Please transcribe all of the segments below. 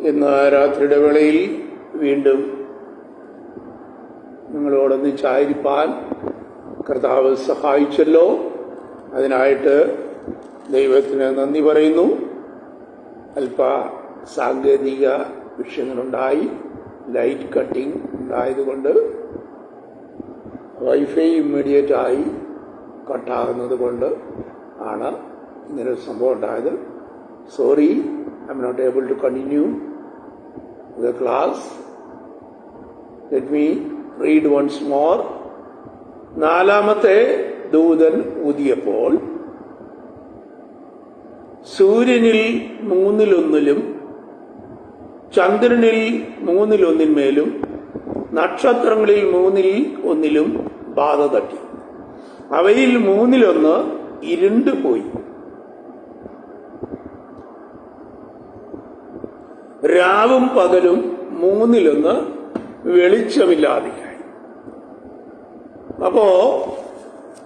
ഇന്ന് രാത്രിയുടെ വേളയിൽ വീണ്ടും നിങ്ങളോടൊന്നിച്ചായിരിക്കാൻ കർത്താവ് സഹായിച്ചല്ലോ. അതിനായിട്ട് ദൈവത്തിന് നന്ദി പറയുന്നു. അല്പ സാങ്കേതിക വിഷയങ്ങളുണ്ടായി, ലൈറ്റ് കട്ടിംഗ് ഉണ്ടായതുകൊണ്ട് വൈഫൈ ഇമ്മീഡിയറ്റായി കട്ടാകുന്നത് കൊണ്ട് ആണ് ഇങ്ങനൊരു സംഭവം ഉണ്ടായത്. Sorry, I'm not able to continue the class. Let me read once more. നാലാമത്തെ ദൂതൻ ഊതിയപ്പോൾ സൂര്യനിൽ 1/3 ചന്ദ്രനിൽ 1/3 നക്ഷത്രങ്ങളിൽ 1/3 ബാധ തട്ടി. അവയിൽ 1/3 ഇരുണ്ടു പോയി. രാവും പകലും 1/3 വെളിച്ചമില്ലാതെയായി. അപ്പോ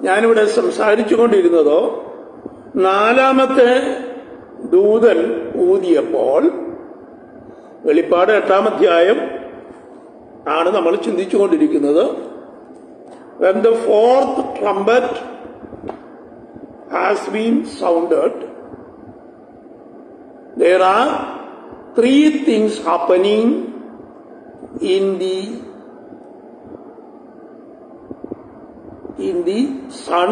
ഞാനിവിടെ സംസാരിച്ചുകൊണ്ടിരുന്നതോ നാലാമത്തെ ദൂതൻ ഊതിയപ്പോൾ, വെളിപ്പാട് 8-ാം അധ്യായം ആണ് നമ്മൾ ചിന്തിച്ചുകൊണ്ടിരിക്കുന്നത്. When the fourth trumpet has been sounded, there are 3 things happening in the sun,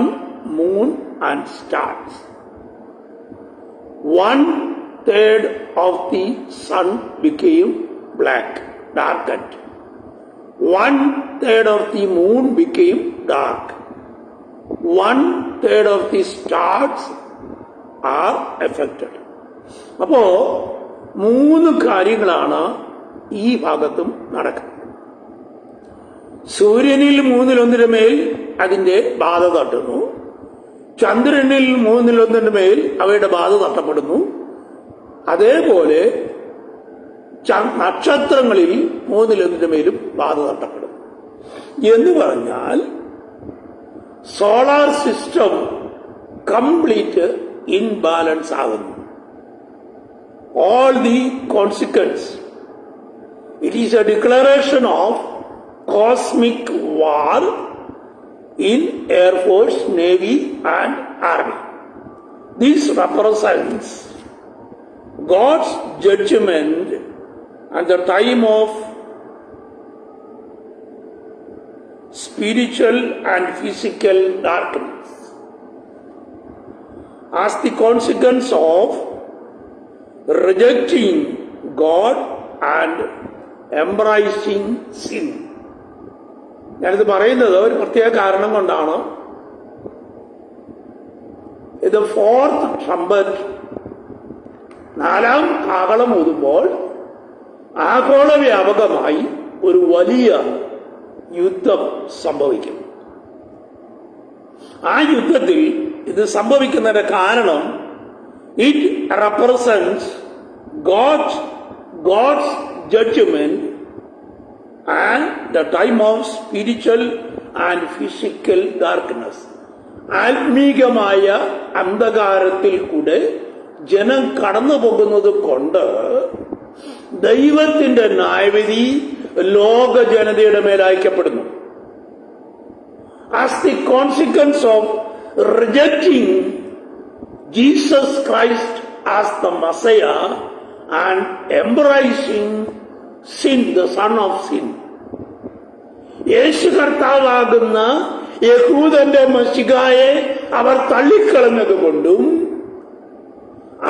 moon and stars. 1/3 of the sun became black, darkened. 1/3 of the moon became dark. 1/3 of the stars are affected. അപ്പോ 3 കാര്യങ്ങളാണ് ഈ ഭാഗത്തും നടക്കുന്നത്. സൂര്യനിൽ 1/3 മേൽ അതിന്റെ ബാധ തട്ടുന്നു. ചന്ദ്രനിൽ 1/3 മേൽ അവയുടെ ബാധ തട്ടപ്പെടുന്നു. അതേപോലെ നക്ഷത്രങ്ങളിൽ 1/3 മേലും ബാധ തട്ടപ്പെടും. എന്ന് പറഞ്ഞാൽ സോളാർ സിസ്റ്റം കംപ്ലീറ്റ് ഇൻബാലൻസ് ആകുന്നു. All the consequence. It is a declaration of cosmic war in Air Force, Navy and Army. This represents God's judgment at the time of spiritual and physical darkness as the consequence of rejecting God and embracing sin. ഞാനിത് പറയുന്നത് ഒരു പ്രത്യേക കാരണം കൊണ്ടാണ്. ഇത് fourth trumpet, 4-ാം കാഹളം ഊതുമ്പോൾ ആഗോള വ്യാപകമായി ഒരു വലിയ യുദ്ധം സംഭവിക്കും. ആ യുദ്ധത്തിൽ ഇത് സംഭവിക്കുന്നതിന്റെ കാരണം, it represents God's judgment and the time of spiritual and physical darkness. ആത്മീകമായ അന്ധകാരത്തിൽ കൂടെ ജനം കടന്നു പോകുന്നത് കൊണ്ട് ദൈവത്തിന്റെ ന്യായവിധി ലോക ജനതയുടെ മേൽ അയക്കപ്പെടുന്നു. As the consequence of rejecting Jesus Christ as the Messiah and embracing sin, the son of sin. യേശു കർത്താവാകുന്ന യഹൂദന്റെ മശിഹായെ അവർ തള്ളിക്കളഞ്ഞതുകൊണ്ടും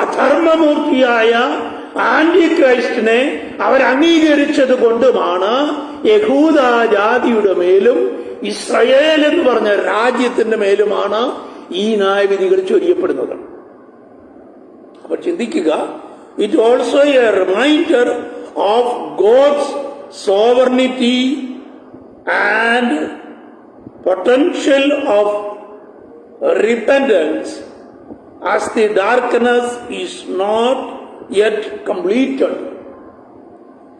അധർമ്മമൂർത്തിയായ ആന്റി ക്രൈസ്റ്റിനെ അവർ അംഗീകരിച്ചത് കൊണ്ടുമാണ് യഹൂദ ജാതിയുടെ മേലും ഇസ്രയേൽ എന്ന് പറഞ്ഞ രാജ്യത്തിന്റെ മേലുമാണ് ഈ ന്യായവിധികൾ ചൊരിയപ്പെടുന്നത്. അപ്പോൾ ചിന്തിക്കുക, it also a reminder of God's sovereignty and potential of repentance as the darkness is not yet completed.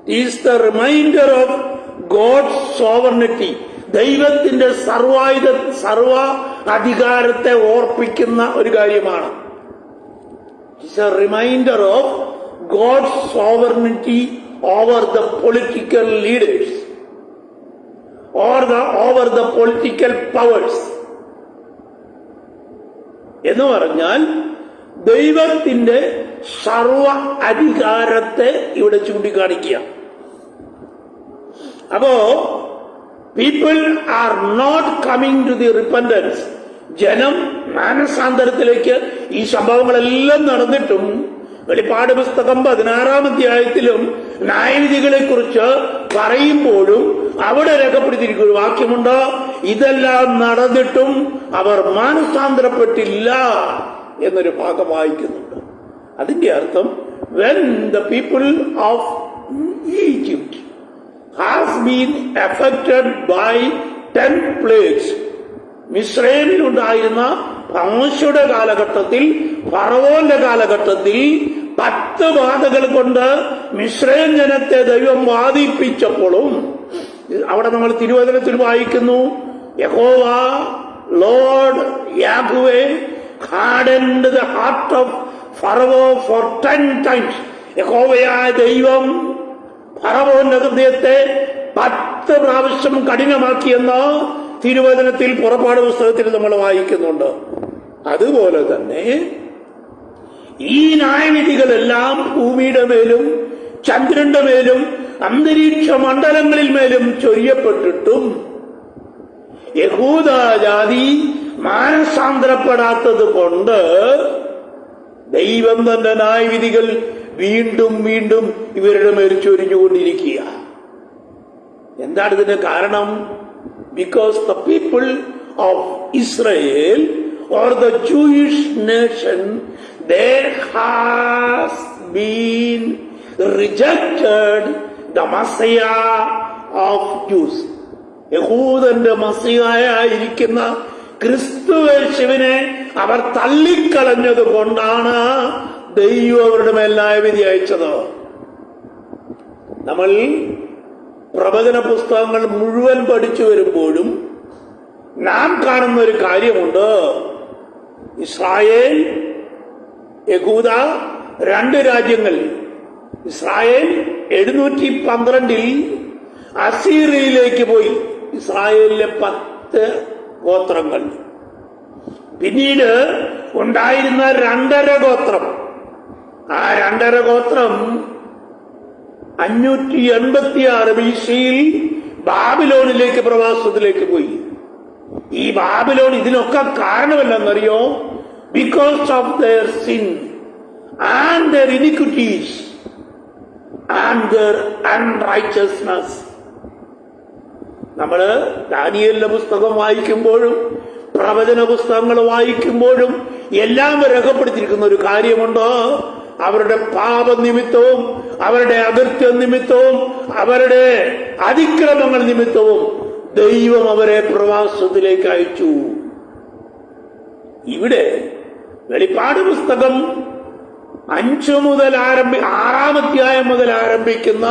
It is the reminder of God's sovereignty. ദൈവത്തിന്റെ സർവ അധികാരത്തെ ഓർപ്പിക്കുന്ന ഒരു കാര്യമാണ്. It's a reminder of God's sovereignty over the political leaders or over the political powers. എന്ന് പറഞ്ഞാൽ ദൈവത്തിന്റെ സർവ അധികാരത്തെ ഇവിടെ ചൂണ്ടിക്കാണിക്കുക. അപ്പോ people are not coming to the repentance. ജനം മാനസാന്തരത്തിലേക്ക് ഈ സംഭവങ്ങളെല്ലാം നടന്നിട്ടും വെളിപ്പാട് പുസ്തകം 16-ാം അധ്യായത്തിലും ന്യായവിധികളെ കുറിച്ച് പറയുമ്പോഴും അവിടെ രേഖപ്പെടുത്തിയിരിക്കുന്ന ഒരു വാക്യമുണ്ട്, ഇതെല്ലാം നടന്നിട്ടും അവർ മാനസാന്തരപ്പെട്ടില്ല എന്നൊരു ഭാഗം വായിക്കുന്നുണ്ട്. അതിന്റെ അർത്ഥം when the people of Egypt has been affected by 10 plagues, മിസ്രൈമിലുണ്ടായിരുന്ന മോശയുടെ കാലഘട്ടത്തിൽ, ഫറവോന്റെ കാലഘട്ടത്തിൽ 10 ബാധകൾ കൊണ്ട് മിസ്രൈം ജനത്തെ ദൈവം ബാധിപ്പിച്ചപ്പോഴും അവിടെ നമ്മൾ തിരുവചനത്തിൽ വായിക്കുന്നു, യഹോവ Lord Yahweh hardened the heart of Pharaoh for 10 times. യഹോവയായ ദൈവം ഫറവോന്റെ ഹൃദയത്തെ 10 പ്രാവശ്യം കഠിനമാക്കിയെന്ന് തിരുവചനത്തിൽ പുറപ്പാട് പുസ്തകത്തിൽ നമ്മൾ വായിക്കുന്നുണ്ട്. അതുപോലെ തന്നെ ഈ ന്യായവിധികളെല്ലാം ഭൂമിയുടെ മേലും ചന്ദ്രന്റെ മേലും അന്തരീക്ഷ മണ്ഡലങ്ങളിൽ മേലും ചൊരിയപ്പെട്ടിട്ടും യഹൂദ ജാതി മാനസാന്തരപ്പെടാത്തത് കൊണ്ട് ദൈവം തന്റെ ന്യായവിധികൾ വീണ്ടും വീണ്ടും ഇവരുടെ മേൽ ചൊരിഞ്ഞുകൊണ്ടിരിക്കുക. എന്താണ് ഇതിന്റെ കാരണം? Because the people of Israel or the Jewish nation, they has been rejected the Messiah of Jews. യഹൂദന്റെ മസിഹായിരിക്കുന്ന ക്രിസ്തുയേശുവിനെ അവർ തള്ളിക്കളഞ്ഞത് കൊണ്ടാണ് ദൈവം അവരുടെ മേൽ ന്യായവിധി അയച്ചത്. നമ്മൾ പ്രവചന പുസ്തകങ്ങൾ മുഴുവൻ പഠിച്ചു വരുമ്പോഴും നാം കാണുന്ന ഒരു കാര്യമുണ്ട്. ഇസ്രായേൽ, യഹൂദ, 2 രാജ്യങ്ങൾ. ഇസ്രായേൽ 712 അസീറിയയിലേക്ക് പോയി. ഇസ്രായേലിലെ 10 ഗോത്രങ്ങൾ. പിന്നീട് ഉണ്ടായിരുന്ന 2.5 ഗോത്രം, ആ 2.5 ഗോത്രം 586 BC-യിൽ ബാബിലോണിലേക്ക് പ്രവാസത്തിലേക്ക് പോയി. ഈ ബാബിലോൺ ഇതിനൊക്കെ കാരണമെന്നറിയോ? Because of their sin and their iniquities and their unrighteousness. നമ്മള് ദാനിയേലിന്റെ പുസ്തകം വായിക്കുമ്പോഴും പ്രവചന പുസ്തകങ്ങൾ വായിക്കുമ്പോഴും എല്ലാം രേഖപ്പെടുത്തിയിരിക്കുന്ന ഒരു കാര്യമുണ്ട്. അവരുടെ പാപനിമിത്തവും അവരുടെ അകൃത്യ നിമിത്തവും അവരുടെ അതിക്രമങ്ങൾ നിമിത്തവും ദൈവം അവരെ പ്രവാസത്തിലേക്ക് അയച്ചു. ഇവിടെ വെളിപ്പാട് പുസ്തകം 5 മുതൽ 6-ാം അധ്യായം മുതൽ ആരംഭിക്കുന്ന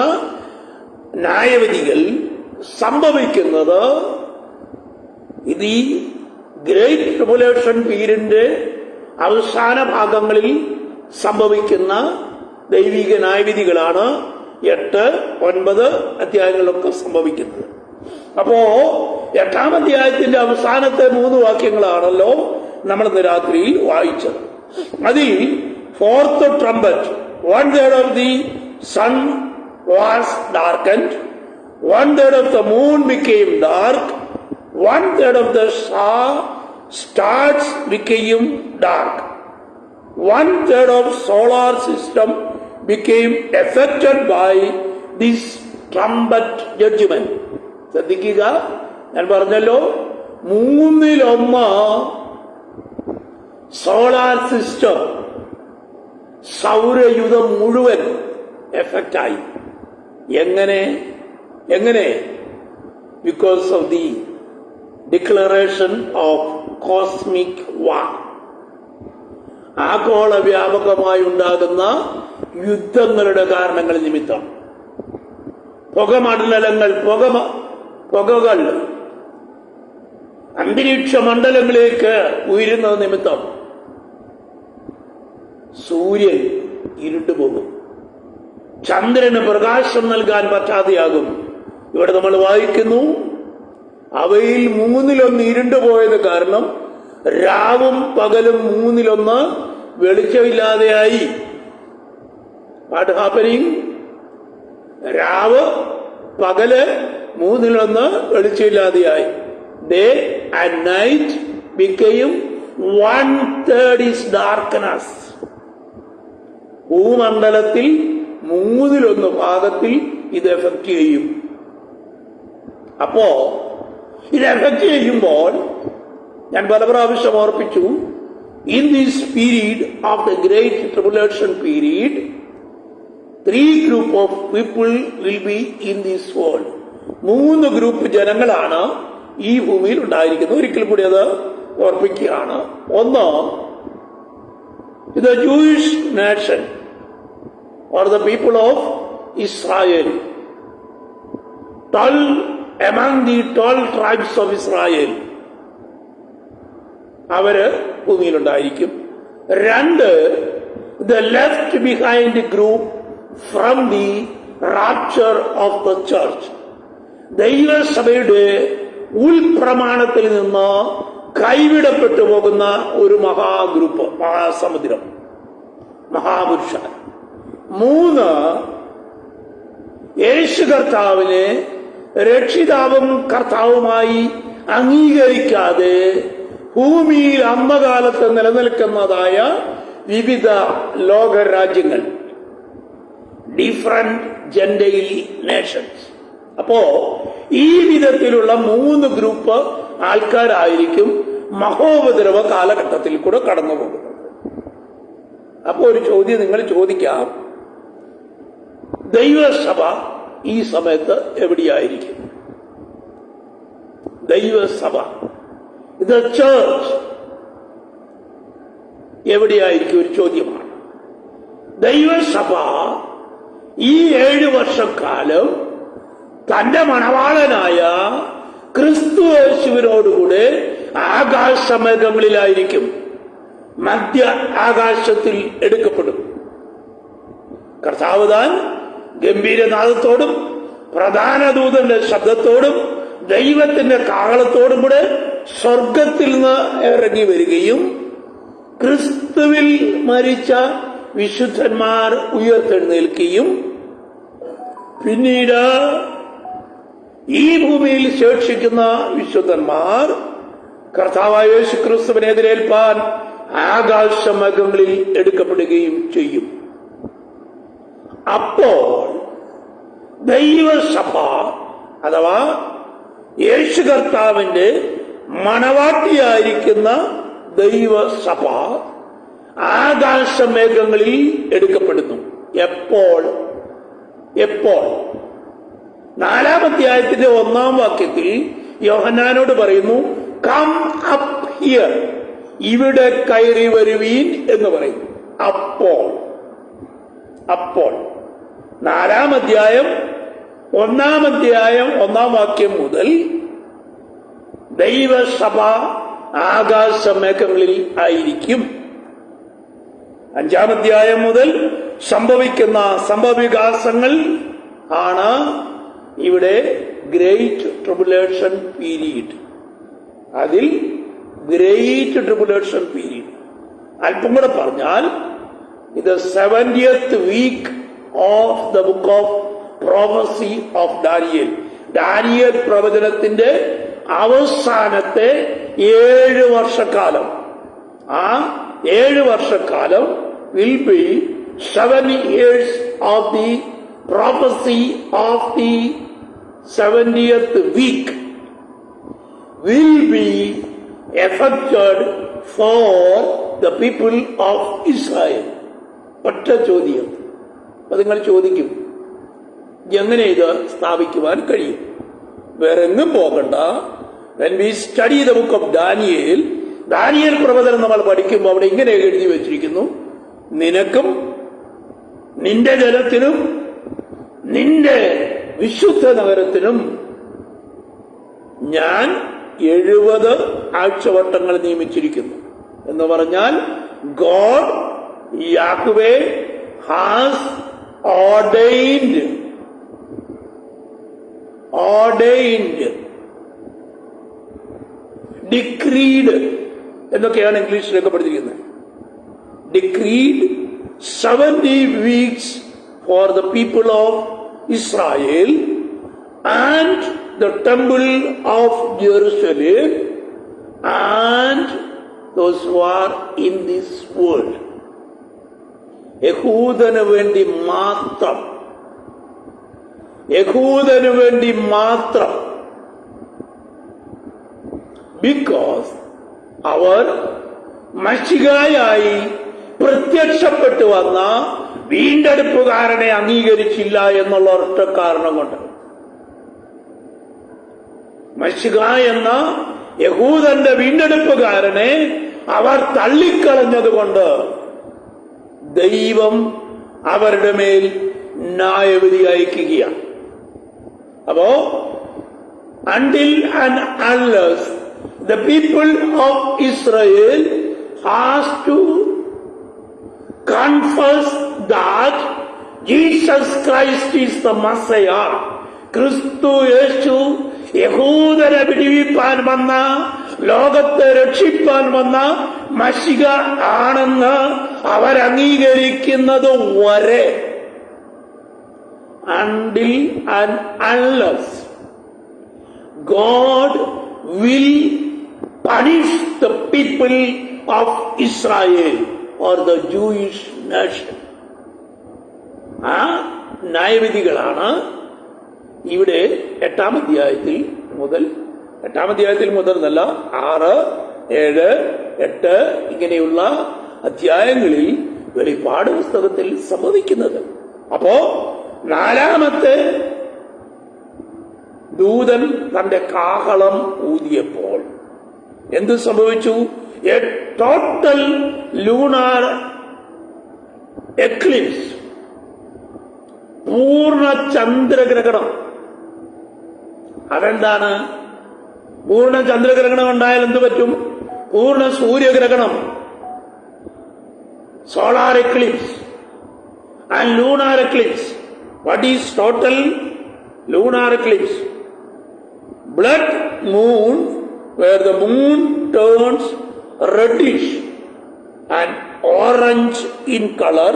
ന്യായവിധികൾ സംഭവിക്കുന്നത് ഇത് ഈ ഗ്രേറ്റ് ട്രിബുലേഷൻ പീരീഡിന്റെ അവസാന ഭാഗങ്ങളിൽ സംഭവിക്കുന്ന ദൈവിക ന്യായവിധികളാണ്. 8, 9 അധ്യായങ്ങളിലൊക്കെ സംഭവിക്കുന്നത്. അപ്പോ 8-ാം അധ്യായത്തിന്റെ അവസാനത്തെ 3 വാക്യങ്ങളാണല്ലോ നമ്മൾ ഇന്ന് രാത്രിയിൽ വായിച്ചത്. അതിൽ 4th trumpet, 1/3 of the sun was darkened, 1/3 of the moon became dark, 1/3 of the stars became dark, 1/3 of solar system became affected by this trumpet judgment. ശ്രദ്ധിക്കുക, ഞാൻ പറഞ്ഞല്ലോ 3/1 സോളാർ സിസ്റ്റം, സൗരയുധം മുഴുവൻ എഫക്റ്റായി. എങ്ങനെ? Because of the declaration of cosmic war. ആഗോള വ്യാപകമായി ഉണ്ടാകുന്ന യുദ്ധങ്ങളുടെ കാരണങ്ങൾ നിമിത്തം, പുകമണ്ഡലങ്ങൾ, പുകകൾ അന്തരീക്ഷ മണ്ഡലങ്ങളിലേക്ക് ഉയരുന്നത് നിമിത്തം സൂര്യൻ ഇരുണ്ടുപോകും. ചന്ദ്രന് പ്രകാശം നൽകാൻ പറ്റാതെയാകും. ഇവിടെ നമ്മൾ വായിക്കുന്നു, അവയിൽ 1/3 ഇരുണ്ടുപോയത് കാരണം രാവും പകലും 1/3 വെളിച്ചമില്ലാതെയായി. What happening? രാവ് പകല് 1/3 വെളിച്ചമില്ലാതെയായി. Day and night became 1/3 is darkness. ഭൂമണ്ഡലത്തിൽ 1/3 ഭാഗത്തിൽ ഇത് എഫക്ട് ചെയ്യും. അപ്പോ ഇത് എഫക്ട് ചെയ്യുമ്പോൾ ഞാൻ പല പ്രാവശ്യം ഓർപ്പിച്ചു, in this period of the great tribulation period 3 group of people will be in this world. 3 group ജനങ്ങളാണ് ഈ ഭൂമിയിൽ ഉണ്ടായിരിക്കുന്നത്. ഒരിക്കൽ കൂടി അത് ഓർപ്പിക്കുകയാണ്. ഒന്ന്, the Jewish nation or the people of Israel. 12 among the 12 tribes of Israel, അവര് ഭൂമിയിലുണ്ടായിരിക്കും. 2, the left behind group from the rapture of the church. ദൈവസഭയുടെ ഉൾപ്രമാണത്തിൽ നിന്ന് കൈവിടപ്പെട്ടു പോകുന്ന ഒരു മഹാഗ്രൂപ്പ്, മഹാസമുദ്രം, മഹാപുരുഷ. 3, യേശു കർത്താവിനെ രക്ഷിതാവും കർത്താവുമായി അംഗീകരിക്കാതെ ഭൂമിയിൽ അമ്മകാലത്ത് നിലനിൽക്കുന്നതായ വിവിധ ലോകരാജ്യങ്ങൾ, ഡിഫറന്റ് ജെൻഡൈൽ നേഷൻസ്. അപ്പോ ഈ വിധത്തിലുള്ള 3 ഗ്രൂപ്പ് ആൾക്കാരായിരിക്കും മഹോപദ്രവ കാലഘട്ടത്തിൽ കൂടെ കടന്നു പോകുന്നത്. അപ്പോ ഒരു ചോദ്യം നിങ്ങൾ ചോദിക്കാം, ദൈവസഭ ഈ സമയത്ത് എവിടെയായിരിക്കും? ദൈവസഭ, ഇത് ചേർച്ച് എവിടെയായിരിക്കും? ഒരു ചോദ്യമാണ്. ദൈവസഭ ഈ 7 വർഷക്കാലം തന്റെ മണവാളനായ ക്രിസ്തു യേശുവിനോടുകൂടെ ആകാശമേഘങ്ങളിലായിരിക്കും. മധ്യ ആകാശത്തിൽ എടുക്കപ്പെടും. കർത്താവ് താൻ ഗംഭീരനാദത്തോടും പ്രധാന ദൂതന്റെ ശബ്ദത്തോടും ദൈവത്തിന്റെ കാഹളത്തോടും കൂടെ സ്വർഗത്തിൽ നിന്ന് ഇറങ്ങി വരികയും ക്രിസ്തുവിൽ മരിച്ച വിശുദ്ധന്മാർ ഉയർത്തെഴുന്നേൽക്കുകയും പിന്നീട് ഈ ഭൂമിയിൽ ശേഷിക്കുന്ന വിശുദ്ധന്മാർ കർത്താവായ യേശു ക്രിസ്തുവിനെ എതിരേൽപ്പാൻ ആകാശമേഘങ്ങളിൽ എടുക്കപ്പെടുകയും ചെയ്യും. അപ്പോൾ ദൈവസഭ അഥവാ യേശു കർത്താവിന്റെ മണവാട്ടിയായിരിക്കുന്ന ദൈവസഭ ആകാശമേഘങ്ങളിൽ എടുക്കപ്പെടുന്നു. എപ്പോൾ? 4-ാം അധ്യായത്തിന്റെ 1-ാം വാക്യത്തിൽ യോഹന്നാനോട് പറയുന്നു, കം അപ്പ് ഹിയർ, ഇവിടെ കയറി വരുവീൻ എന്ന് പറയുന്നു. അപ്പോൾ 4-ാം അധ്യായം 1-ാം അധ്യായം 1-ാം വാക്യം മുതൽ ദൈവസഭ ആകാശമേഘങ്ങളിൽ ആയിരിക്കും. 5-ാം അധ്യായം മുതൽ സംഭവിക്കുന്ന സംഭവവികാസങ്ങൾ ആണ് ഇവിടെ ഗ്രേറ്റ് ട്രിബുലേഷൻ പീരീഡ്. അതിൽ ഗ്രേറ്റ് ട്രിബുലേഷൻ പീരീഡ് അല്പം കൂടെ പറഞ്ഞാൽ ഇത് 70th week of the book of prophecy of Daniel. Daniel പ്രവചനത്തിന്റെ അവസാനത്തെ 7 വർഷക്കാലം. ആ 7 വർഷക്കാലം will be 7 years of the prophecy of the 70th week will be affected for the people of Israel. ഒറ്റ ചോദ്യം അത് നിങ്ങൾ ചോദിക്കും, എങ്ങനെ ഇത് സ്ഥാപിക്കുവാൻ കഴിയും? വേറെ എങ്ങും പോകണ്ട. when we study the book of Daniel, Daniel പ്രവചനം നമ്മൾ പഠിക്കുമ്പോൾ അവിടെ ഇങ്ങനെ എഴുതി വെച്ചിരിക്കുന്നു, നിനക്കും നിന്റെ ജനത്തിനും നിന്റെ വിശുദ്ധ നഗരത്തിനും ഞാൻ 70 ആഴ്ചവട്ടങ്ങൾ നിയമിച്ചിരിക്കുന്നു എന്ന് പറഞ്ഞാൽ God Yahweh has ordained decreed എന്നൊക്കെയാണ് ഇംഗ്ലീഷിൽ രേഖപ്പെടുത്തിയിരിക്കുന്നത്. Decreed 70 weeks for the people of Israel and the temple of Jerusalem and those who are in this world. യഹൂദന് വേണ്ടി മാത്രം, ബിക്കോസ് അവർ മശിഹായായി പ്രത്യക്ഷപ്പെട്ടു വന്ന വീണ്ടെടുപ്പുകാരനെ അംഗീകരിച്ചില്ല എന്നുള്ള ഒറ്റ കാരണം കൊണ്ട്, മശിഹ എന്ന യഹൂദന്റെ വീണ്ടെടുപ്പുകാരനെ അവർ തള്ളിക്കളഞ്ഞതുകൊണ്ട് ദൈവം അവരുടെ മേൽ ന്യായവിധി അയക്കുകയാണ്. അപ്പോ until and unless the people of Israel has to confess that Jesus Christ is the Messiah, ക്രിസ്തു യേശു യഹൂദരെ വിടുവിപ്പാൻ വന്ന, ലോകത്തെ രക്ഷിപ്പാൻ വന്ന മശിഹ ആണെന്ന് അവരംഗീകരിക്കുന്നത് വരെ, until and unless God will punish the people of Israel or the Jewish nation. ആ ന്യായവിധികളാണ് ഇവിടെ എട്ടാം അധ്യായത്തിൽ മുതൽ എന്നല്ല, 6, 7, 8 ഇങ്ങനെയുള്ള അധ്യായങ്ങളിൽ വെളിപ്പാട് പുസ്തകത്തിൽ സംഭവിക്കുന്നത്. അപ്പോ 4ാമത്തെ ദൂതൻ തന്റെ കാഹളം ഊതിയപ്പോൾ എന്ത് സംഭവിച്ചു? എ ടോട്ടൽ ലൂണാർ എക്ലിപ്സ്, പൂർണ്ണ ചന്ദ്രഗ്രഹണം. അതെന്താണ്? പൂർണ്ണ ചന്ദ്രഗ്രഹണം ഉണ്ടായാൽ എന്ത് പറ്റും? പൂർണ്ണ സൂര്യഗ്രഹണം, solar eclipse and lunar eclipse. What is total lunar eclipse? Blood moon, where the moon turns reddish and orange in color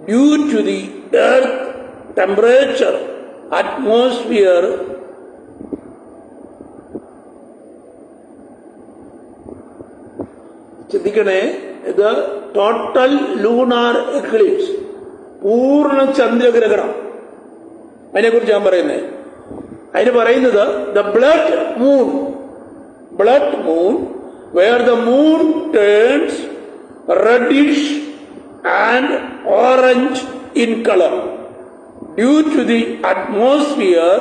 due to the earth temperature, atmosphere ചിന്തിക്കണേ. ഇത് total lunar Eclipse, പൂർണ്ണ ചന്ദ്രഗ്രഹണം. അതിനെക്കുറിച്ച് ഞാൻ പറയുന്നത്, the blood moon where the moon turns reddish and orange in colour due to the atmosphere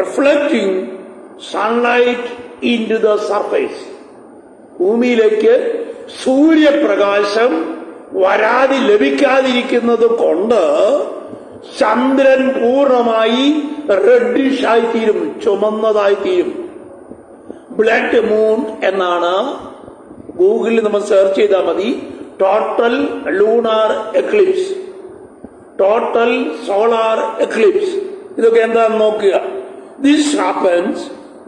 reflecting sunlight into the surface. ഭൂമിയിലേക്ക് സൂര്യപ്രകാശം ലഭിക്കാതിരിക്കുന്നത് കൊണ്ട് ചന്ദ്രൻ പൂർണ്ണമായി reddish ആയിത്തീരും, ചുമന്നതായിത്തീരും. ബ്ലഡ് മൂൺ എന്നാണ് ഗൂഗിളിൽ നമ്മൾ സെർച്ച് ചെയ്താൽ മതി. Total lunar Eclipse, total solar Eclipse, ഇതൊക്കെ എന്താണെന്ന് നോക്കുക. This happens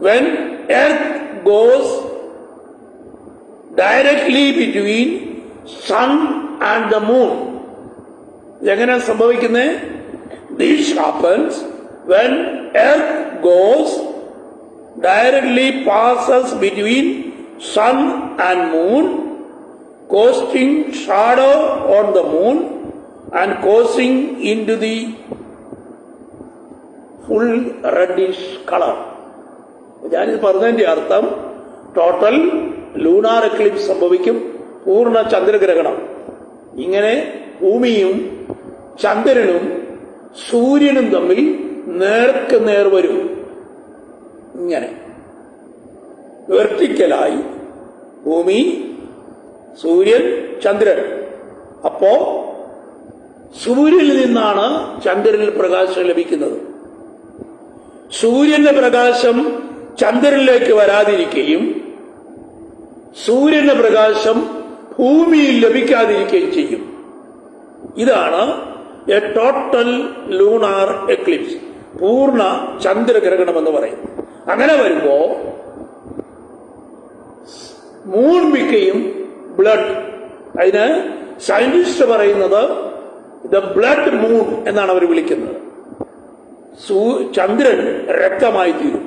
when earth goes directly between sun and the moon. എങ്ങനെ സംഭവിക്കുന്നത്? This happens when earth goes directly passes between sun and moon, casting shadow on the moon and causing into the full reddish color. ഞാനിത് പറഞ്ഞതിന്റെ അർത്ഥം, total lunar Eclipse സംഭവിക്കും, പൂർണ്ണ ചന്ദ്രഗ്രഹണം. ഇങ്ങനെ ഭൂമിയും ചന്ദ്രനും സൂര്യനും തമ്മിൽ നേർക്ക് നേർ വരും. ഇങ്ങനെ വെർട്ടിക്കലായി ഭൂമി, സൂര്യൻ, ചന്ദ്രൻ. അപ്പോ സൂര്യനിൽ നിന്നാണ് ചന്ദ്രനിൽ പ്രകാശം ലഭിക്കുന്നത്. സൂര്യന്റെ പ്രകാശം ചന്ദ്രനിലേക്ക് വരാതിരിക്കുകയും സൂര്യന്റെ പ്രകാശം ഭൂമിയിൽ ലഭിക്കാതിരിക്കുകയും ചെയ്യും. ഇതാണ് എ ടോട്ടൽ ലൂണാർ എക്ലിപ്സ്, പൂർണ്ണ ചന്ദ്രഗ്രഹണം എന്ന് പറയും. അങ്ങനെ വരുമ്പോ മൂൺ ബിക്കെയും ബ്ലഡ്. അതിന് സയന്റിസ്റ്റ് പറയുന്നത് ദ ബ്ലഡ് മൂൺ എന്നാണ് അവർ വിളിക്കുന്നത്. ചന്ദ്രൻ രക്തമായി തീരും.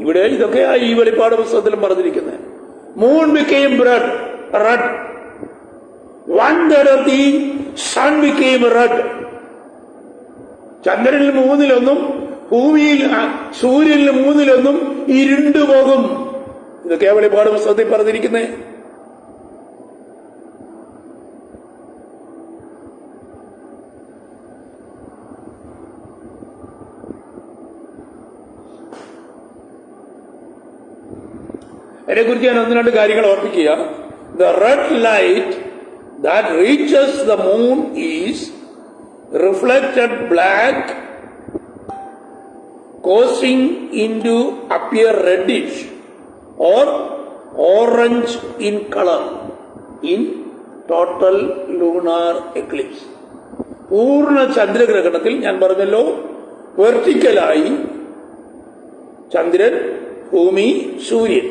ഇവിടെ ഇതൊക്കെ ഈ വെളിപ്പാട് പുസ്തകത്തിലും പറഞ്ഞിരിക്കുന്നത്. Moon ബിക്കെയും blood red, 1/3 of the sun became red. ചന്ദ്രനിൽ 1/3, ഭൂമിയിൽ സൂര്യനിൽ 1/3 ഇരുണ്ടുപോകും. ഇതൊക്കെ വെളിപ്പാട് പുസ്തകത്തിൽ പറഞ്ഞിരിക്കുന്നേ. അതിനെക്കുറിച്ച് ഞാൻ 1-2 കാര്യങ്ങൾ ഓർമ്മിക്കുക. The red light that reaches the moon is reflected black, causing it to appear reddish or orange in color in total lunar eclipse. പൂർണ്ണ ചന്ദ്രഗ്രഹണത്തിൽ ഞാൻ പറഞ്ഞല്ലോ, വെർട്ടിക്കലായി ചന്ദ്രൻ, ഭൂമി, സൂര്യൻ.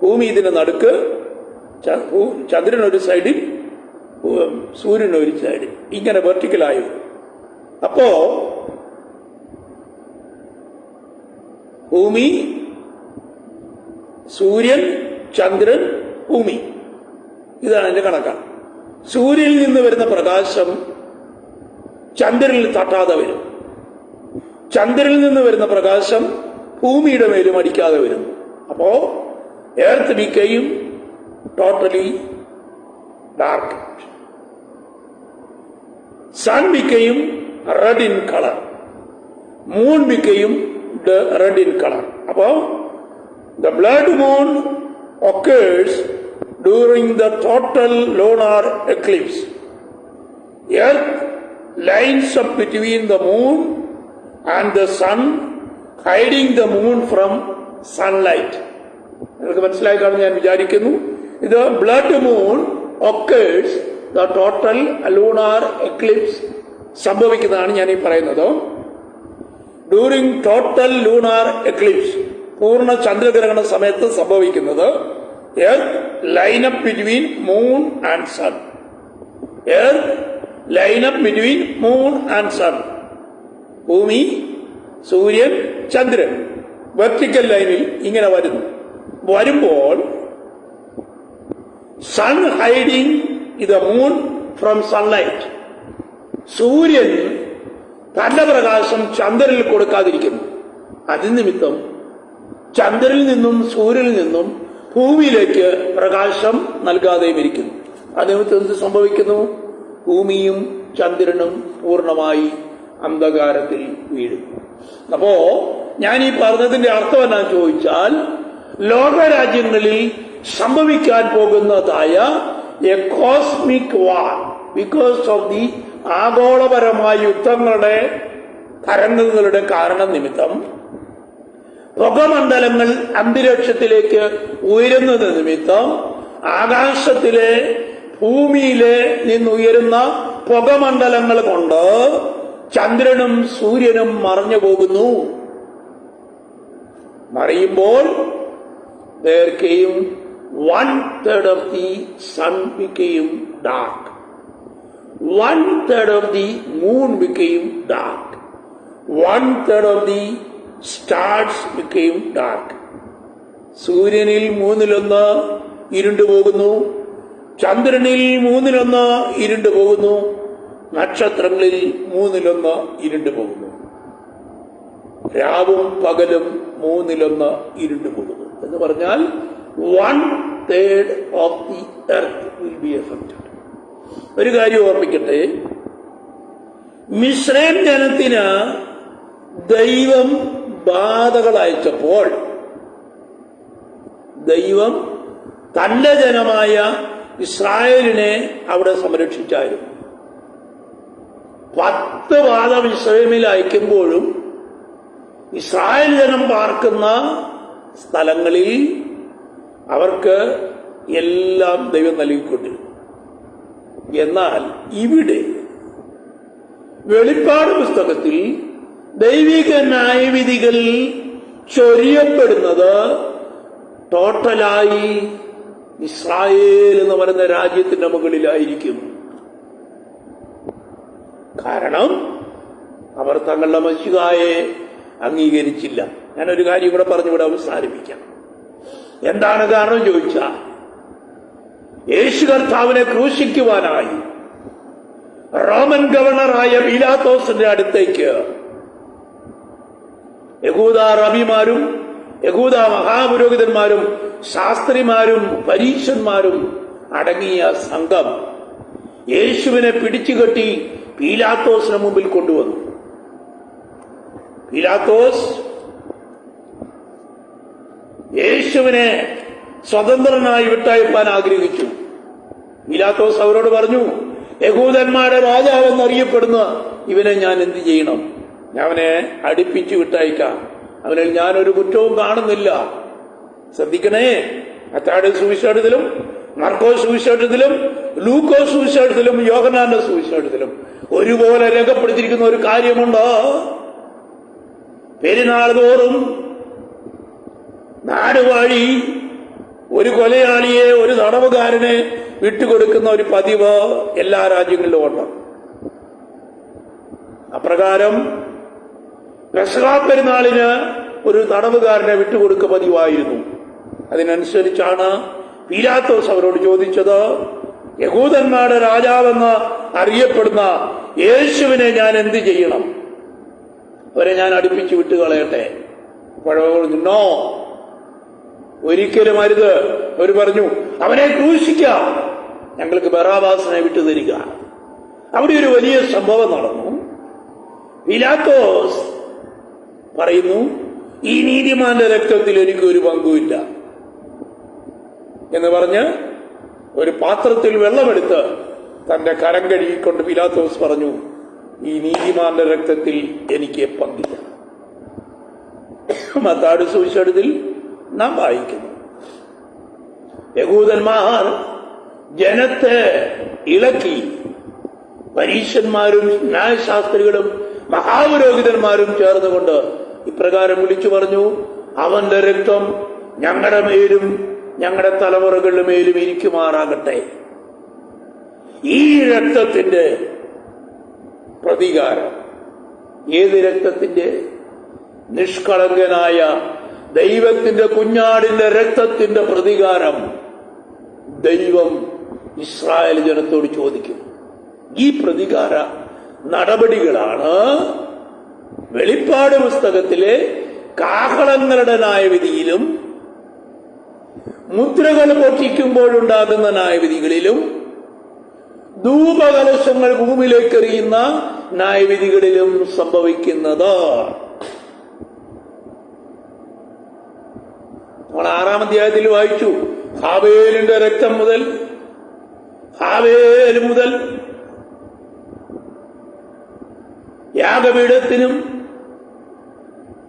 ഭൂമി ഇതിന് നടുക്ക്, ചന്ദ്രൻ ഒരു സൈഡിൽ, സൂര്യൻ ഒരു സൈഡിൽ, ഇങ്ങനെ വെർട്ടിക്കലായി. അപ്പോ ഭൂമി, സൂര്യൻ, ചന്ദ്രൻ, ഭൂമി, ഇതാണ് എന്റെ കണക്കാണ്. സൂര്യനിൽ നിന്ന് വരുന്ന പ്രകാശം ചന്ദ്രനിൽ തട്ടാതെ വരും. ചന്ദ്രനിൽ നിന്ന് വരുന്ന പ്രകാശം ഭൂമിയുടെ മേലും അടിക്കാതെ വരുന്നു. അപ്പോ earth became totally dark. Sun became red in color. Moon became red in color. Appo the blood moon occurs during the total lunar eclipse. Earth lines up between the moon and the sun, hiding the moon from sunlight. നിങ്ങൾക്ക് മനസ്സിലായി കാണുമെന്ന് ഞാൻ വിചാരിക്കുന്നു. ഇത് blood moon occurs, the total lunar Eclipse സംഭവിക്കുന്നതാണ് ഞാൻ ഈ പറയുന്നത്. ഡ്യൂറിംഗ് ടോട്ടൽ ലൂണാർ എക്ലിപ്സ്, പൂർണ്ണ ചന്ദ്രഗ്രഹണ സമയത്ത് സംഭവിക്കുന്നത്, earth line up between moon and sun. Earth line up between moon and sun. ഭൂമി, സൂര്യൻ, ചന്ദ്രൻ വെർട്ടിക്കൽ ലൈനിൽ ഇങ്ങനെ വരുമ്പോൾ sun hiding the moon from sunlight. സൂര്യൻ തന്റെ പ്രകാശം ചന്ദ്രനിൽ കൊടുക്കാതിരിക്കുന്നു. അതിനിമിത്തം ചന്ദ്രനിൽ നിന്നും സൂര്യനിൽ നിന്നും ഭൂമിയിലേക്ക് പ്രകാശം നൽകാതെയും ഇരിക്കുന്നു. അതിനിമിത്തം എന്ത് സംഭവിക്കുന്നു? ഭൂമിയും ചന്ദ്രനും പൂർണ്ണമായി അന്ധകാരത്തിൽ വീഴുന്നു. അപ്പോ ഞാൻ ഈ പറഞ്ഞതിന്റെ അർത്ഥം എന്നാന്ന് ചോദിച്ചാൽ, ലോകരാജ്യങ്ങളിൽ സംഭവിക്കാൻ പോകുന്നതായ a cosmic war, because of the ആഗോളപരമായ യുദ്ധങ്ങളുടെ തരംഗങ്ങളുടെ കാരണം നിമിത്തം പുകമണ്ഡലങ്ങൾ അന്തരീക്ഷത്തിലേക്ക് ഉയരുന്നത് നിമിത്തം ആകാശത്തിലെ ഭൂമിയിലെ നിന്നുയരുന്ന പുകമണ്ഡലങ്ങൾ കൊണ്ട് ചന്ദ്രനും സൂര്യനും മറഞ്ഞു പോകുന്നു. മറിയുമ്പോൾ there came 1/3 of the sun became dark. 1/3 of the moon became dark. 1/3 of the stars became dark. സൂര്യനിൽ 1/3 ഇരുണ്ടുപോകുന്നു. ചന്ദ്രനിൽ 1/3 ഇരുണ്ടുപോകുന്നു. നക്ഷത്രങ്ങളിൽ 1/3 ഇരുണ്ടുപോകുന്നു. രാവും പകലും 1/3 ഇരുണ്ടുപോകുന്നു. എന്ന് പറഞ്ഞാൽ 1/3 of the earth will be affected. ഒരു കാര്യം ഓർമ്മിക്കട്ടെ, മിസ്രൈം ജനത്തിന് ദൈവം ബാധകൾ അയച്ചപ്പോൾ ദൈവം തന്റെ ജനമായ ഇസ്രായേലിനെ അവിടെ സംരക്ഷിച്ചായിരുന്നു. 10 ബാധ ഇസ്രായേലിൽ അയക്കുമ്പോഴും ഇസ്രായേൽ ജനം പാർക്കുന്ന സ്ഥലങ്ങളിൽ അവർക്ക് എല്ലാം ദൈവം നൽകിക്കൊണ്ടിരുന്നു. എന്നാൽ ഇവിടെ വെളിപ്പാട് പുസ്തകത്തിൽ ദൈവിക ന്യായവിധികൾ ചൊരിയപ്പെടുന്നത് ടോട്ടലായി ഇസ്രായേൽ എന്ന് പറയുന്ന രാജ്യത്തിന്റെ മുകളിലായിരിക്കും. കാരണം അവർ തങ്ങളുടെ മശിഹായെ അംഗീകരിച്ചില്ല. ഞാനൊരു കാര്യം കൂടെ പറഞ്ഞുകൂടെ അവസാനിപ്പിക്കാം. എന്താണ് കാരണം ചോദിച്ചാൽ, യേശു കർത്താവിനെ ക്രൂശിക്കുവാനായി റോമൻ ഗവർണറായ പീലാത്തോസിന്റെ അടുത്തേക്ക് യഹൂദ റബിമാരും യഹൂദ മഹാപുരോഹിതന്മാരും ശാസ്ത്രിമാരും പരീശന്മാരും അടങ്ങിയ സംഘം യേശുവിനെ പിടിച്ചുകെട്ടി പീലാത്തോസിന് മുമ്പിൽ കൊണ്ടുവന്നു. പീലാത്തോസ് യേശുവിനെ സ്വതന്ത്രനായി വിട്ടയപ്പാൻ ആഗ്രഹിച്ചു. പീലാത്തോസ് അവരോട് പറഞ്ഞു, യഹൂദന്മാരുടെ രാജാവെന്നറിയപ്പെടുന്ന ഇവനെ ഞാൻ എന്ത് ചെയ്യണം? അവനെ അടുപ്പിച്ചു വിട്ടയക്കാം. അവനിൽ ഞാനൊരു കുറ്റവും കാണുന്നില്ല. ശ്രദ്ധിക്കണേ, മത്തായിയുടെ സുവിശേഷത്തിലും മർക്കോസ് സുവിശേഷത്തിലും ലൂക്കോസ് സുവിശേഷത്തിലും യോഹന്നാന്റെ സുവിശേഷത്തിലും ഒരുപോലെ രേഖപ്പെടുത്തിയിരിക്കുന്ന ഒരു കാര്യമുണ്ട്. പെരുന്നാൾ തോറും നാടുവാഴി ഒരു കൊലയാളിയെ, ഒരു തടവുകാരനെ വിട്ടുകൊടുക്കുന്ന ഒരു പതിവ് എല്ലാ രാജ്യങ്ങളിലും ഉണ്ട്. അപ്രകാരം പെസഹാ പെരുന്നാളിന് ഒരു തടവുകാരനെ വിട്ടുകൊടുക്കുക പതിവായിരുന്നു. അതിനനുസരിച്ചാണ് പീലാത്തോസ് അവരോട് ചോദിച്ചത്, യഹൂദന്മാരുടെ രാജാവെന്ന് അറിയപ്പെടുന്ന യേശുവിനെ ഞാൻ എന്ത് ചെയ്യണം? അവരെ ഞാൻ അടുപ്പിച്ച് വിട്ടുകളയട്ടെ? നോ, ഒരിക്കലും അരുത്. അവർ പറഞ്ഞു, അവനെ ക്രൂശിക്കാം, ഞങ്ങൾക്ക് ബറാബാസിനെ വിട്ടുതരിക. അവിടെ ഒരു വലിയ സംഭവം നടന്നു. പീലാത്തോസ് പറയുന്നു, ഈ നീതിമാന്റെ രക്തത്തിൽ എനിക്കൊരു പങ്കുമില്ല എന്ന് പറഞ്ഞ് ഒരു പാത്രത്തിൽ വെള്ളമെടുത്ത് തന്റെ കരം കഴുകിക്കൊണ്ട് പീലാത്തോസ് പറഞ്ഞു, ഈ നീതിമാന്റെ രക്തത്തിൽ എനിക്ക് പങ്കില്ല. മത്തായിയുടെ സുവിശേഷത്തിൽ നാം വായിക്കുന്നു, യഹൂദന്മാർ ജനത്തെ ഇളക്കി, പരീശന്മാരും ന്യായശാസ്ത്രികളും മഹാപുരോഹിതന്മാരും ചേർന്നുകൊണ്ട് ഇപ്രകാരം വിളിച്ചു പറഞ്ഞു, അവന്റെ രക്തം ഞങ്ങളുടെ മേലും ഞങ്ങളുടെ തലമുറകളുടെ മേലും ഇരിക്കുമാറാകട്ടെ. ഈ രക്തത്തിന്റെ പ്രതികാരം, ഏത് രക്തത്തിന്റെ? നിഷ്കളങ്കനായ ദൈവത്തിന്റെ കുഞ്ഞാടിന്റെ രക്തത്തിന്റെ പ്രതികാരം ദൈവം ഇസ്രായേൽ ജനത്തോട് ചോദിക്കും. ഈ പ്രതികാര നടപടികളാണ് വെളിപ്പാട് പുസ്തകത്തിലെ കാഹളങ്ങളുടെ ന്യായവിധിയിലും മുദ്രകൾ പൊട്ടിക്കുമ്പോഴുണ്ടാകുന്ന ന്യായവിധികളിലും ധൂപകലശങ്ങൾ ഭൂമിയിലേക്ക് എറിയുന്ന ന്യായവിധികളിലും സംഭവിക്കുന്നത്. നമ്മൾ 6-ാം അധ്യായത്തിൽ വായിച്ചു, ഹാബേലിന്റെ രക്തം മുതൽ ഹാബേൽ മുതൽ യാഗപീഠത്തിനും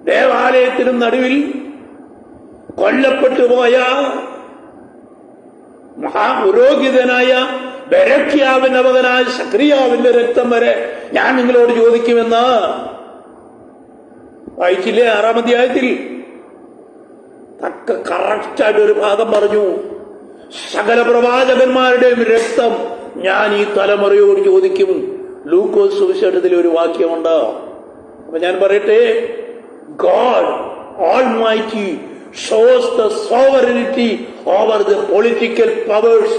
ദേവാലയത്തിനും നടുവിൽ കൊല്ലപ്പെട്ടുപോയ മഹാപുരോഹിതനായ ബെരക്യാവിന്റെ മകനായ സക്രിയാവിന്റെ രക്തം വരെ ഞാൻ നിങ്ങളോട് ചോദിക്കുമെന്ന് വായിച്ചില്ലേ 6-ാം അധ്യായത്തിൽ? തക്ക കറക്റ്റായിട്ട് ഒരു ഭാഗം പറഞ്ഞു, സകല പ്രവാചകന്മാരുടെയും രക്തം ഞാൻ ഈ തലമുറയോട് ചോദിക്കും. ലൂക്കോസ് സുവിശേഷത്തിൽ ഒരു വാക്യമുണ്ട്. അപ്പൊ ഞാൻ പറയട്ടെ, God Almighty shows the sovereignty over the political powers,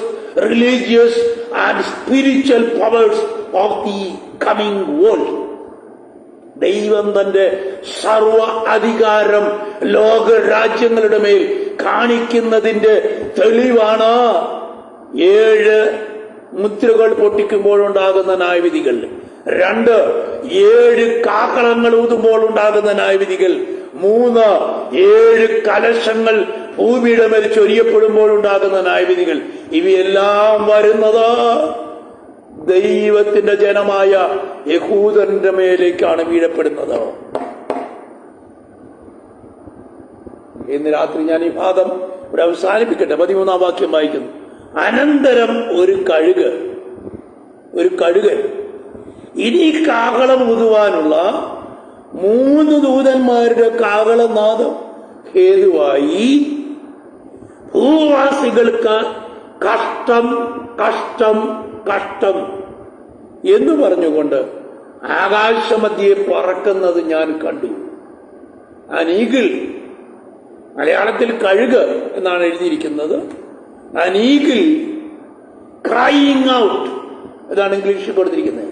religious and spiritual powers of the coming world. ദൈവം തന്റെ സർവ അധികാരം ലോക രാജ്യങ്ങളുടെ മേൽ കാണിക്കുന്നതിന്റെ തെളിവാണ് 7 മുദ്രകൾ പൊട്ടിക്കുമ്പോഴുണ്ടാകുന്ന ന്യായവിധികൾ. 2 7 കാഹളങ്ങൾ ഊതുമ്പോൾ ഉണ്ടാകുന്ന ന്യായവിധികൾ. 3 7 കലശങ്ങൾ ഭൂമിയുടെ മേൽ ചൊരിയപ്പെടുമ്പോഴുണ്ടാകുന്ന ന്യായവിധികൾ. ഇവയെല്ലാം വരുന്നത് ദൈവത്തിന്റെ ജനമായ യഹൂദന്റെ മേലേക്കാണ് വീഴപ്പെടുന്നത്. ഇന്ന് രാത്രി ഞാൻ ഈ ഭാഗം ഇവിടെ അവസാനിപ്പിക്കട്ടെ. 13-ാം വാക്യം വായിക്കുന്നു. അനന്തരം ഒരു കഴുകൻ ഇനി കാഹളം ഊതുവാനുള്ള 3 ദൂതന്മാരുടെ കാഹളനാദം ഹേതുവായി ഭൂവാസികൾക്ക് കഷ്ടം കഷ്ടം കഷ്ടം എന്ന് പറഞ്ഞുകൊണ്ട് ആകാശമധ്യേ പറക്കുന്നത് ഞാൻ കണ്ടു. അനീഗിൾ, മലയാളത്തിൽ കഴുക് എന്നാണ് എഴുതിയിരിക്കുന്നത്. അനീഗിൾ ക്രൈയിങ് ഔട്ട് എന്നാണ് ഇംഗ്ലീഷിൽ കൊടുത്തിരിക്കുന്നത്.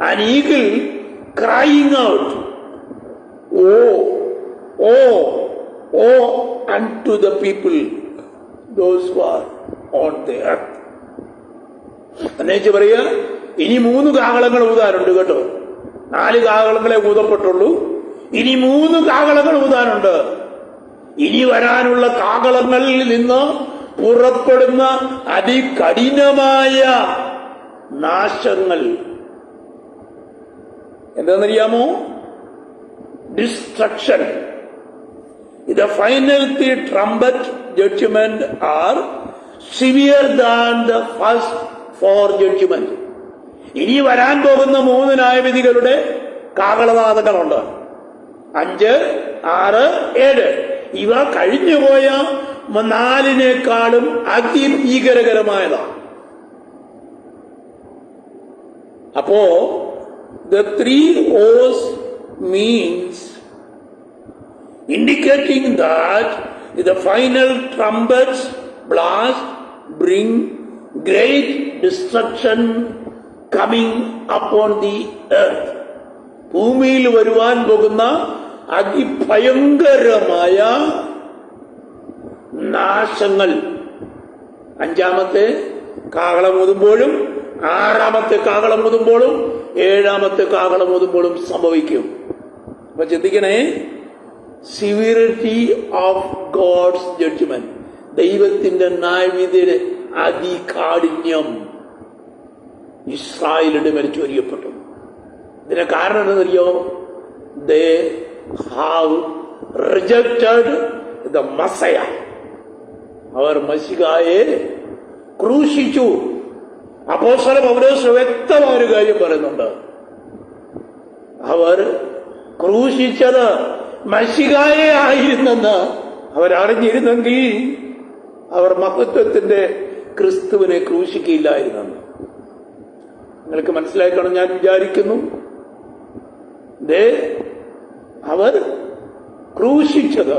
An eagle crying out, oh oh oh unto the people those who are on the earth. എന്നുവെച്ച് പറയുക, ഇനി 3 കാഹളങ്ങൾ ഊതാനുണ്ട് കേട്ടോ. 4 കാഹളങ്ങളെ ഊതപ്പെട്ടുള്ളൂ. ഇനി 3 കാഹളങ്ങൾ ഊതാനുണ്ട്. ഇനി വരാനുള്ള കാഹളങ്ങളിൽ നിന്ന് പുറപ്പെടുന്ന അതികഠിനമായ നാശങ്ങൾ എന്താണെന്നറിയാമോ? Destruction. The final 3 trumpet judgment are severe than the first 4 judgment. ഇനി വരാൻ പോകുന്ന 3 ന്യായവിധികളുടെ കാഹളനാദങ്ങളുണ്ട്. 5, 6, 7. ഇവ കഴിഞ്ഞുപോയ 4 അതിഭീകരകരമായതാണ്. അപ്പോ the 3 O's means indicating that the final trumpets blast bring great destruction coming upon the earth. ഭൂമിയിൽ വരുവാൻ പോകുന്ന അതിഭയങ്കരമായ നാശങ്ങൾ 5-ാമത്തെ കാഹളം ഊതുമ്പോഴും 6-ാമത്തെ കാഹളം ഊതുമ്പോഴും 7-ാമത്തെ കാഹളം ഊതുമ്പോഴും സംഭവിക്കും. അപ്പൊ ചിന്തിക്കണേ, സിവിയറിറ്റി ഓഫ് ഗോഡ്സ് ജഡ്ജ്മെന്റ്, ദൈവത്തിന്റെ ന്യായവിധിയുടെ അതികാഠിന്യം ഇസ്രായേലിന്റെ മേൽ ചൊരിയപ്പെട്ടു. ഇതിന്റെ കാരണം എന്നറിയോ? They have rejected the messiah. അവർ മശിഹായെ ക്രൂശിച്ചു. അപ്പോസ്തലൻ പൗലോസ് വ്യക്തമായ ഒരു കാര്യം പറയുന്നുണ്ട്. അവർ ക്രൂശിച്ചത് മശിഹായെ ആയിരുന്നെന്ന് അവരറിഞ്ഞിരുന്നെങ്കിൽ അവർ മഹത്വത്തിന്റെ ക്രിസ്തുവിനെ ക്രൂശിക്കില്ലായിരുന്നെന്ന്. നിങ്ങൾക്ക് മനസ്സിലാക്കണം ഞാൻ വിചാരിക്കുന്നു. അവർ ക്രൂശിച്ചത്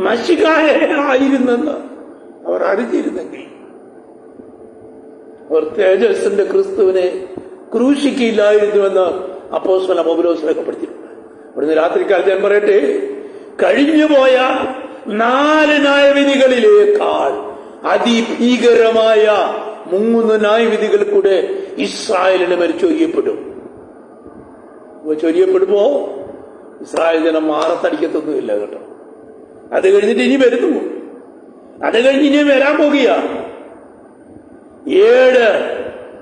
മശിഹായെ ആയിരുന്നെന്ന് അവർ അറിഞ്ഞിരുന്നെങ്കിൽ അവർ തേജസ്സിന്റെ ക്രിസ്തുവിനെ ക്രൂശിക്കില്ലായിരുന്നുവെന്ന് അപ്പോസ്തലൻ പൗലോസ് രേഖപ്പെടുത്തിയിട്ടുണ്ട്. ഇവിടുന്ന് രാത്രിക്കാലത്ത് ഞാൻ പറയട്ടെ, കഴിഞ്ഞുപോയ 4 ന്യായവിധികളിലേക്കാൾ അതിഭീകരമായ 3 ന്യായവിധികൾ കൂടെ ഇസ്രായേലിന് മേൽ ചൊരിയപ്പെടും. ചൊരിയപ്പെടുമ്പോ ഇസ്രായേൽ ജനം മാറത്തടിക്കത്തൊന്നുമില്ല കേട്ടോ. അത് കഴിഞ്ഞിട്ട് ഇനി വരുന്നു. അത് കഴിഞ്ഞ് ഇനി വരാൻ പോകുക 7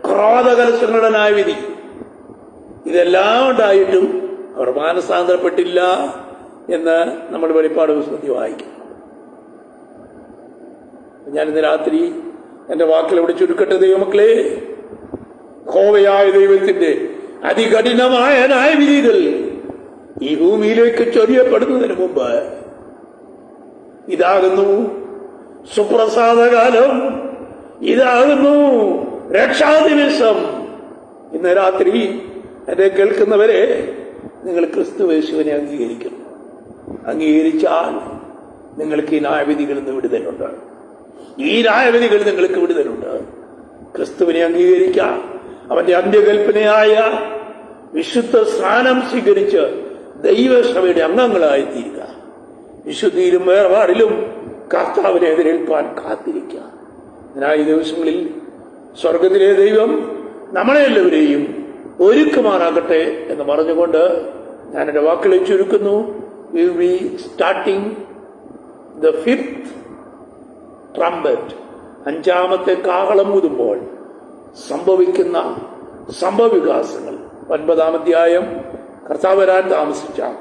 ക്രോധകലശങ്ങളുടെ ന്യായവിധി. ഇതെല്ലാം ഉണ്ടായിട്ടും അവർ മാനസാന്തരപ്പെട്ടില്ല എന്ന് നമ്മൾ വെളിപ്പാട് പുസ്തകത്തിൽ വായിക്കും. ഞാനിന്ന് രാത്രി എന്റെ വാക്കിൽ ഇവിടെ ചുരുക്കട്ടെ. ദൈവമക്കളെ, യഹോവയായ ദൈവത്തിന്റെ അതികഠിനമായ ന്യായവിധികൾ ഈ ഭൂമിയിലേക്ക് ചൊരിയപ്പെടുന്നതിന് മുമ്പ് ഇതാകുന്നു സുപ്രസാദകാലം, ഇതാകുന്നു രക്ഷാദിവസം. ഇന്ന് രാത്രി എന്നെ കേൾക്കുന്നവരെ, നിങ്ങൾ ക്രിസ്തുയേശുവിനെ അംഗീകരിക്കണം. അംഗീകരിച്ചാൽ നിങ്ങൾക്ക് ഈ ന്യായവിധികളിൽ നിന്ന് വിടുതലുണ്ട്. ഈ ന്യായവിധികൾ നിങ്ങൾക്ക് വിടുതലുണ്ട്. ക്രിസ്തുവിനെ അംഗീകരിക്കാം. അവന്റെ അന്ത്യകൽപ്പനയായ വിശുദ്ധ സ്നാനം സ്വീകരിച്ച് ദൈവസഭയുടെ അംഗങ്ങളായിത്തീരുക. വിശുദ്ധിയിലും വേർപാടിലും കർത്താവിനെ എതിരേൽപ്പാൻ കാത്തിരിക്കുക. ഈ ദിവസങ്ങളിൽ സ്വർഗത്തിലെ ദൈവം നമ്മളെ എല്ലാവരെയും ഒരുക്കുമാറാകട്ടെ എന്ന് പറഞ്ഞുകൊണ്ട് ഞാൻ എൻ്റെ വാക്കുകളെ ചുരുക്കുന്നു. We will be starting the 5th trumpet. 5-ാമത്തെ കാഹളം ഊതുമ്പോൾ സംഭവിക്കുന്ന സംഭവവികാസങ്ങൾ 9-ാം അധ്യായം കർത്താവ് വരാൻ താമസിച്ചാൽ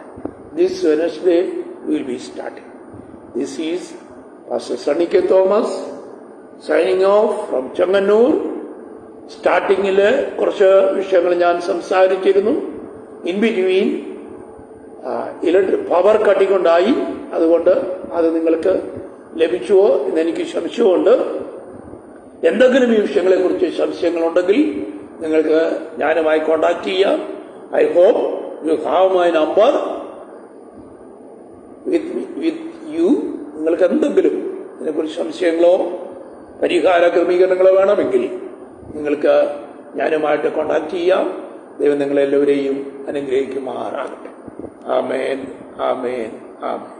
this Wednesday we will be starting. This is Pastor Sunny K. Thomas signing off from Changanur സ്റ്റാർട്ടിങ്ങിൽ കുറച്ച് വിഷയങ്ങൾ ഞാൻ സംസാരിച്ചിരുന്നു. ഇൻ ബിറ്റ്വീൻ പവർ കട്ടിംഗ് ഉണ്ടായി. അതുകൊണ്ട് അത് നിങ്ങൾക്ക് ലഭിച്ചുവോ എന്നെനിക്ക് സംശയമുണ്ട്. എന്തെങ്കിലും ഈ വിഷയങ്ങളെക്കുറിച്ച് സംശയങ്ങളുണ്ടെങ്കിൽ നിങ്ങൾക്ക് ഞാനുമായി കോൺടാക്ട് ചെയ്യാം. I hope you have my number with you. നിങ്ങൾക്ക് എന്തെങ്കിലും ഇതിനെക്കുറിച്ച് സംശയങ്ങളോ പരിഹാര ക്രമീകരണങ്ങളോ വേണമെങ്കിൽ നിങ്ങൾക്ക് ഞാനുമായിട്ട് കോൺടാക്ട് ചെയ്യാം. ദൈവം നിങ്ങളെല്ലാവരെയും അനുഗ്രഹിക്കുമാറാകട്ടെ. ആമേൻ, ആമേൻ, ആമേൻ.